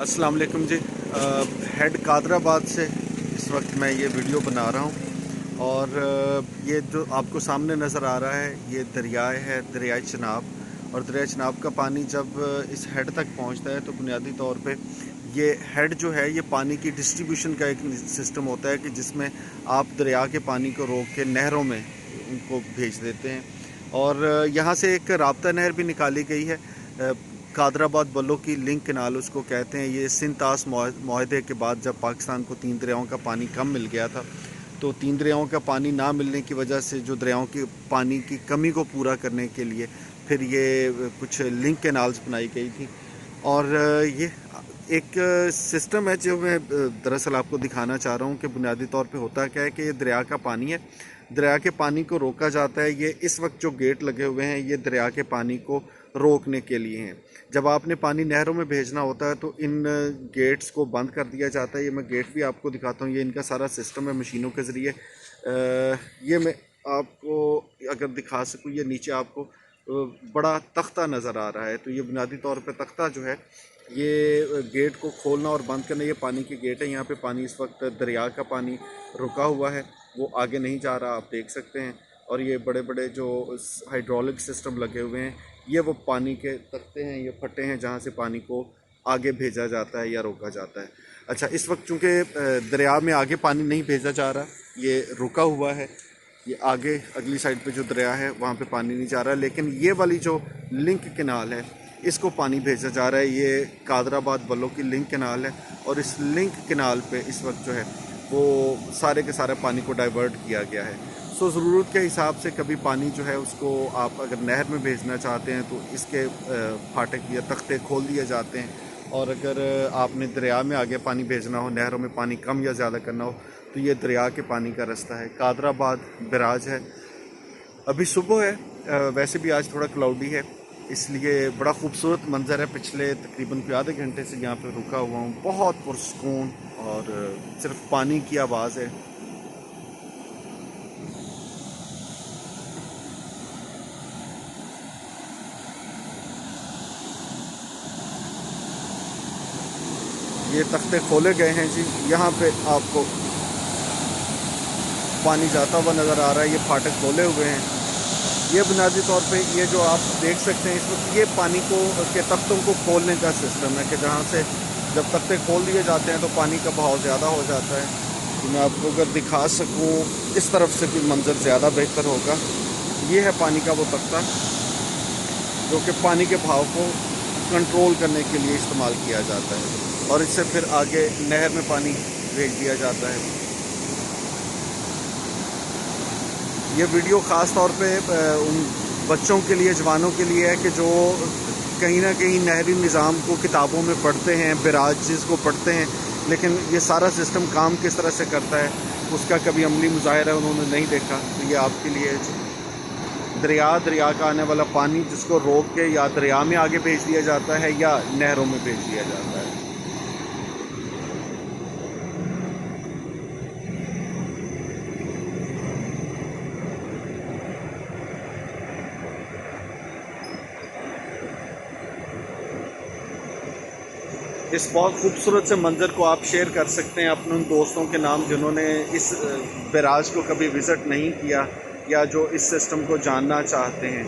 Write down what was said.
अस्सलाम वालेकुम जी। हेड कादराबाद से इस वक्त मैं ये वीडियो बना रहा हूँ और ये जो आपको सामने नज़र आ रहा है ये दरिया है, दरियाए चनाब। और दरिया चनाब का पानी जब इस हेड तक पहुँचता है तो बुनियादी तौर पे ये हेड जो है ये पानी की डिस्ट्रीब्यूशन का एक सिस्टम होता है कि जिसमें आप दरिया के पानी को रोक के नहरों में उनको भेज देते हैं। और यहाँ से एक राब्ता नहर भी निकाली गई है, कादराबाद बल्लो की लिंक कनाल उसको कहते हैं। ये सिंतास माहदे के बाद जब पाकिस्तान को 3 दरियाओं का पानी कम मिल गया था, तो 3 दरियाओं का पानी ना मिलने की वजह से जो दरियाओं की पानी की कमी को पूरा करने के लिए फिर ये कुछ लिंक कैनाल्स बनाई गई थी। और ये एक सिस्टम है जो मैं दरअसल आपको दिखाना चाह रहा हूँ कि बुनियादी तौर पे होता क्या है कि ये दरिया का पानी है, दरिया के पानी को रोका जाता है। ये इस वक्त जो गेट लगे हुए हैं ये दरिया के पानी को रोकने के लिए हैं। जब आपने पानी नहरों में भेजना होता है तो इन गेट्स को बंद कर दिया जाता है। ये मैं गेट भी आपको दिखाता हूँ, ये इनका सारा सिस्टम है मशीनों के ज़रिए। ये मैं आपको अगर दिखा सकूँ, ये नीचे आपको बड़ा तख्ता नज़र आ रहा है, तो ये बुनियादी तौर पे तख्ता जो है ये गेट को खोलना और बंद करना, ये पानी के गेट है। यहाँ पे पानी इस वक्त दरिया का पानी रुका हुआ है, वो आगे नहीं जा रहा, आप देख सकते हैं। और ये बड़े बड़े जो हाइड्रोलिक सिस्टम लगे हुए हैं ये वो पानी के तख्ते हैं, ये फट्टे हैं जहाँ से पानी को आगे भेजा जाता है या रोका जाता है। अच्छा, इस वक्त चूँकि दरिया में आगे पानी नहीं भेजा जा रहा, ये रुका हुआ है, ये आगे अगली साइड पे जो दरिया है वहाँ पे पानी नहीं जा रहा, लेकिन ये वाली जो लिंक कैनाल है इसको पानी भेजा जा रहा है। ये कादराबाद बल्लो की लिंक कैनाल है और इस लिंक कैनाल पे इस वक्त जो है वो सारे के सारे पानी को डाइवर्ट किया गया है। सो ज़रूरत के हिसाब से कभी पानी जो है उसको आप अगर नहर में भेजना चाहते हैं तो इसके फाटक या तख्ते खोल दिए जाते हैं। और अगर आपने दरिया में आगे पानी भेजना हो, नहरों में पानी कम या ज़्यादा करना हो, तो ये दरिया के पानी का रास्ता है। कादराबाद बैराज है, अभी सुबह है, वैसे भी आज थोड़ा क्लाउडी है, इसलिए बड़ा खूबसूरत मंज़र है। पिछले तकरीबन आधे घंटे से यहाँ पे रुका हुआ हूँ, बहुत पुरसकून और सिर्फ पानी की आवाज़ है। ये तख्ते खोले गए हैं जी, यहाँ पे आपको पानी जाता हुआ नज़र आ रहा है। ये फाटक खोले हुए हैं, ये बुनियादी तौर पे ये जो आप देख सकते हैं इस वक्त ये पानी को के तख्तों को खोलने का सिस्टम है कि जहाँ से जब तख्ते खोल दिए जाते हैं तो पानी का बहाव ज़्यादा हो जाता है। तो मैं आपको अगर दिखा सकूँ इस तरफ से कोई मंजर ज़्यादा बेहतर होगा। ये है पानी का वो तख्ता जो कि पानी के बहाव को कंट्रोल करने के लिए इस्तेमाल किया जाता है और इससे फिर आगे नहर में पानी भेज दिया जाता है। ये वीडियो ख़ास तौर पे उन बच्चों के लिए, जवानों के लिए है कि जो कहीं ना कहीं नहरी निज़ाम को किताबों में पढ़ते हैं, बैराजेस को पढ़ते हैं, लेकिन ये सारा सिस्टम काम किस तरह से करता है उसका कभी अमली मुज़ाहिरा उन्होंने नहीं देखा। तो ये आपके लिए दरिया का आने वाला पानी जिसको रोक के या दरिया में आगे भेज दिया जाता है या नहरों में भेज दिया जाता है। इस बहुत खूबसूरत से मंज़र को आप शेयर कर सकते हैं अपने उन दोस्तों के नाम जिन्होंने इस बैराज को कभी विज़िट नहीं किया या जो इस सिस्टम को जानना चाहते हैं।